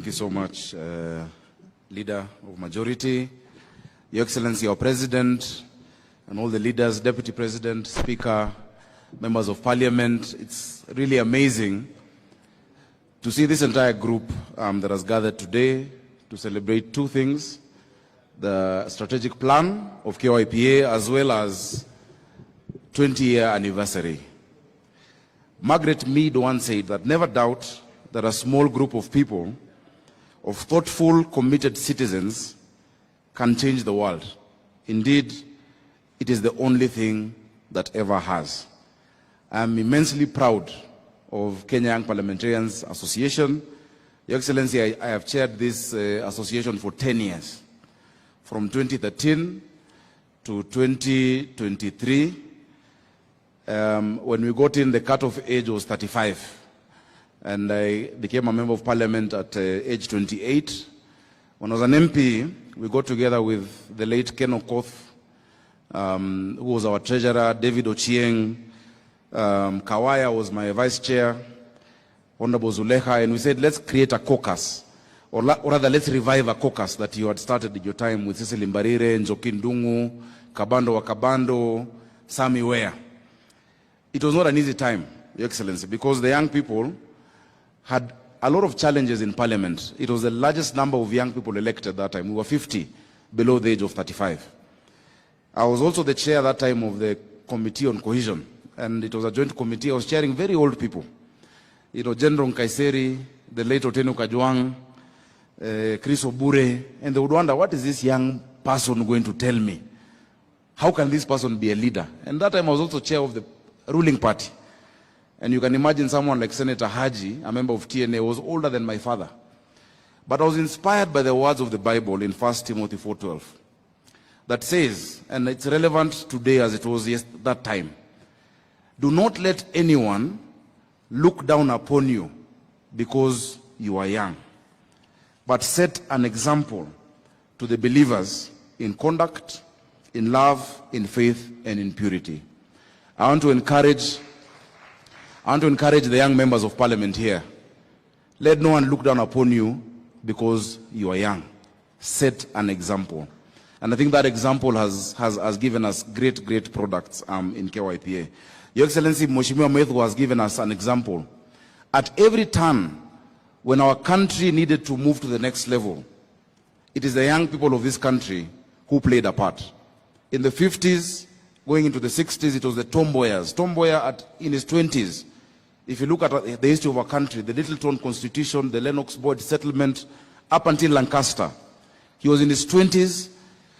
Thank you so much, Leader of Majority, Your Excellency, our President, and all the leaders, Deputy President, Speaker, Members of Parliament. It's really amazing to see this entire group that has gathered today to celebrate two things: the strategic plan of KYPA as well as 20-year anniversary. Margaret Mead once said that never doubt that a small group of people, of thoughtful, committed citizens, can change the world. Indeed, it is the only thing that ever has. I am immensely proud of Kenya Young Parliamentarians Association. Your Excellency, I have chaired this association for 10 years, from 2013 to 2023. When we got in, the cutoff age was 35. And I became a member of parliament at age 28. When I was an MP, we got together with the late Ken Okoth, who was our treasurer, David Ochieng, Kawaya was my vice chair, Honorable Zuleha, and we said, let's create a caucus, or rather, let's revive a caucus that you had started at your time with Cecily Mbarire, Njoki Ndung'u, Kabando wa Kabando, Sami Wea. It was not an easy time, Your Excellency, because the young people had a lot of challenges in parliament. It was the largest number of young people elected that time. We were 50 below the age of 35. I was also the chair that time of the Committee on Cohesion, and it was a joint committee. I was chairing very old people. You know, General Nkaiseri, the late Oteno Kajwang, Chris Obure, and they would wonder, what is this young person going to tell me? How can this person be a leader? And that time I was also chair of the ruling party. And you can imagine someone like Senator Haji, a member of TNA, was older than my father. But I was inspired by the words of the Bible in 1 Timothy 4:12 that says, and it's relevant today as it was that time, do not let anyone look down upon you because you are young, but set an example to the believers in conduct, in love, in faith, and in purity. I want to encourage the young members of parliament here. Let no one look down upon you because you are young. Set an example. And I think that example has given us great products in KYPA. Your Excellency, Mheshimiwa Methu has given us an example. At every turn, when our country needed to move to the next level, it is the young people of this country who played a part. In the 50s, going into the 60s, it was the tomboyers. Tomboya in his 20s. If you look at the history of our country, the Littleton Constitution, the Lennox Boyd settlement, up until Lancaster, he was in his 20s.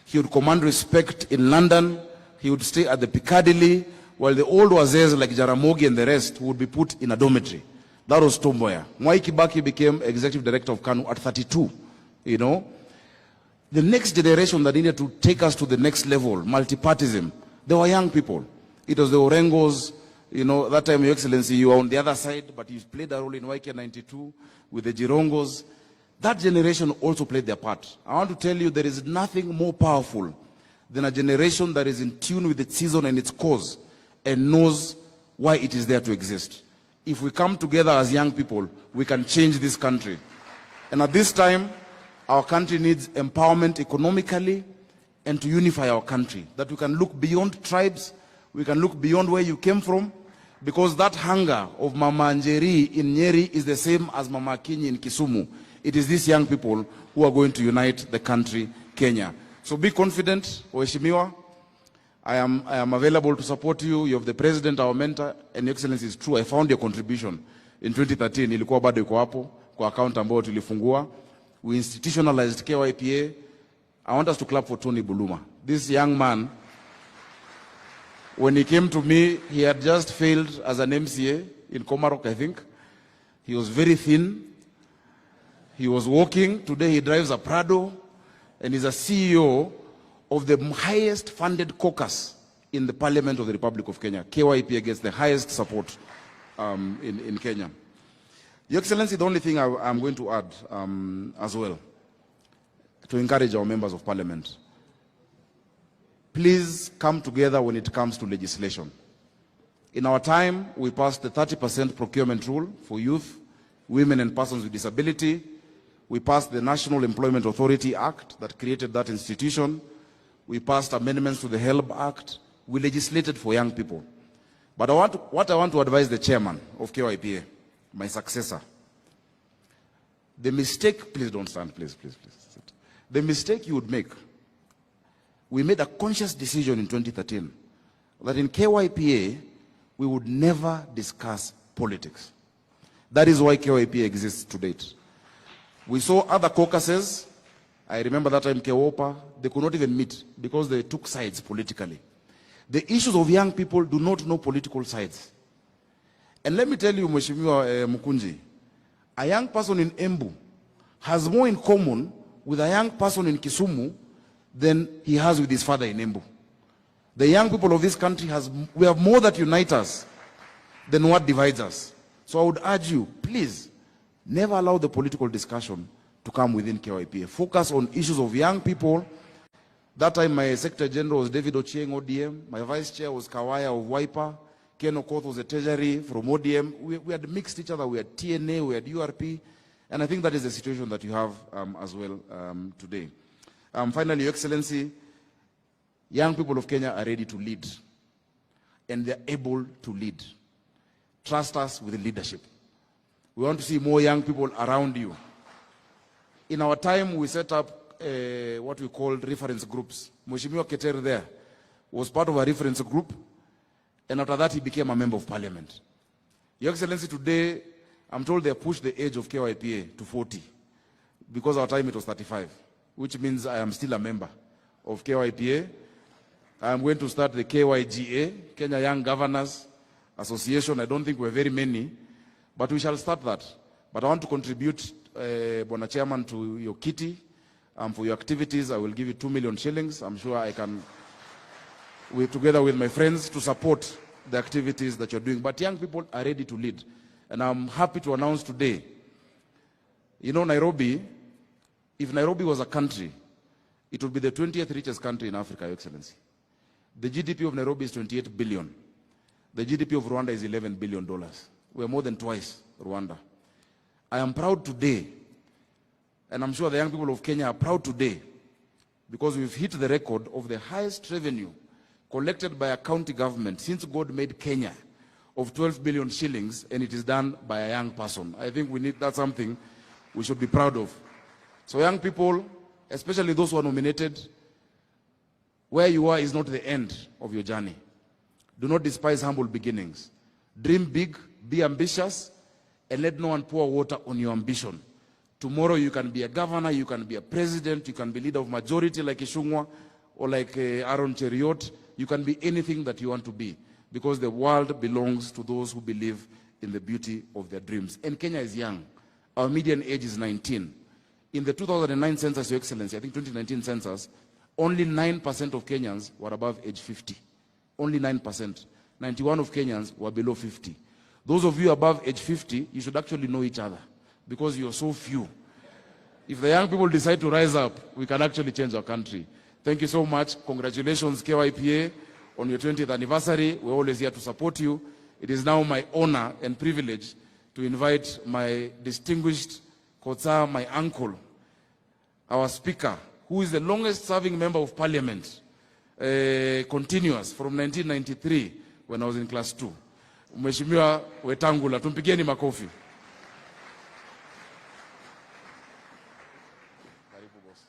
He would command respect in London. He would stay at the Piccadilly, while the old wazers like Jaramogi and the rest would be put in a dormitory. That was Tomboya. Mwai Kibaki became executive director of KANU at 32. You know, the next generation that needed to take us to the next level, multipartism, they were young people. It was the Orengos. You know, that time, Your Excellency, you were on the other side, but you played a role in YK 92 with the Jirongos. That generation also played their part. I want to tell you, there is nothing more powerful than a generation that is in tune with its season and its cause and knows why it is there to exist. If we come together as young people, we can change this country. And at this time, our country needs empowerment economically and to unify our country, that we can look beyond tribes, we can look beyond where you came from, because that hunger of Mama Njeri in Nyeri is the same as Mama Akinyi in Kisumu. It is these young people who are going to unite the country, Kenya. So be confident, Waheshimiwa. I am available to support you. You have the president, our mentor, and Your Excellency, is true. I found your contribution in 2013. Ilikuwa bado iko hapo kwa account ambayo tulifungua. We institutionalized KYPA. I want us to clap for Tony Buluma. This young man, when he came to me, he had just failed as an MCA in Komarok, I think. He was very thin. He was walking. Today he drives a Prado and is a CEO of the highest funded caucus in the Parliament of the Republic of Kenya. KYPA gets the highest support in Kenya. Your Excellency, the only thing I'm going to add as well, to encourage our members of Parliament, please come together when it comes to legislation. In our time, we passed the 30% procurement rule for youth, women and persons with disability. We passed the National Employment Authority Act that created that institution. We passed amendments to the HELB Act. We legislated for young people. But what I want to advise the chairman of KYPA, my successor, the mistake, please don't stand, please. The mistake you would make, we made a conscious decision in 2013 that in KYPA, we would never discuss politics. That is why KYPA exists to date. We saw other caucuses. I remember that time KEWOPA, they could not even meet because they took sides politically. The issues of young people do not know political sides. And let me tell you, Mheshimiwa Mukunji, a young person in Embu has more in common with a young person in Kisumu than he has with his father in Embu. The young people of this country we have more that unite us than what divides us. So I would urge you, please, never allow the political discussion to come within KYPA. Focus on issues of young people. That time my Secretary General was David Ochieng, ODM. My Vice Chair was Kawaya of WIPA. Ken Okoth was a treasury from ODM. We had mixed each other. We had TNA, we had URP. And I think that is the situation that you have as well today. Finally, Your Excellency, young people of Kenya are ready to lead. And they're able to lead. Trust us with the leadership. We want to see more young people around you. In our time, we set up what we call reference groups. Mheshimiwa Keter there was part of a reference group. And after that, he became a member of parliament. Your Excellency, today, I'm told they pushed the age of KYPA to 40. Because our time it was 35, which means I am still a member of KYPA. I'm going to start the KYGA, Kenya Young Governors Association. I don't think we're very many, but we shall start that. But I want to contribute, Bwana Chairman, to your kitty. For your activities, I will give you 2 million shillings. I'm sure I can, together with my friends, to support the activities that you're doing. But young people are ready to lead. And I'm happy to announce today, you know, Nairobi, if Nairobi was a country, it would be the 20th richest country in Africa, Your Excellency. The GDP of Nairobi is 28 billion. The GDP of Rwanda is $11 billion. We're more than twice Rwanda. I am proud today, and I'm sure the young people of Kenya are proud today, because we've hit the record of the highest revenue collected by a county government since God made Kenya, of 12 billion shillings, and it is done by a young person. I think that's something we should be proud of. So young people, especially those who are nominated, where you are is not the end of your journey. Do not despise humble beginnings. Dream big, be ambitious, and let no one pour water on your ambition. Tomorrow you can be a governor, you can be a president, you can be leader of majority like Ishungwa or like Aaron Cheriot. You can be anything that you want to be, because the world belongs to those who believe in the beauty of their dreams. And Kenya is young. Our median age is 19. In the 2009 census, Your Excellency, I think 2019 census, only 9% of Kenyans were above age 50. Only 9%. 91 of Kenyans were below 50. Those of you above age 50, you should actually know each other, because you're so few. If the young people decide to rise up, we can actually change our country. Thank you so much. Congratulations, KYPA, on your 20th anniversary. We're always here to support you. It is now my honor and privilege to invite my distinguished Kotsa, my uncle, our speaker, who is the longest serving member of parliament, continuous from 1993 when I was in class 2. Mheshimiwa Wetangula, tumpigieni makofi. Karibu boss.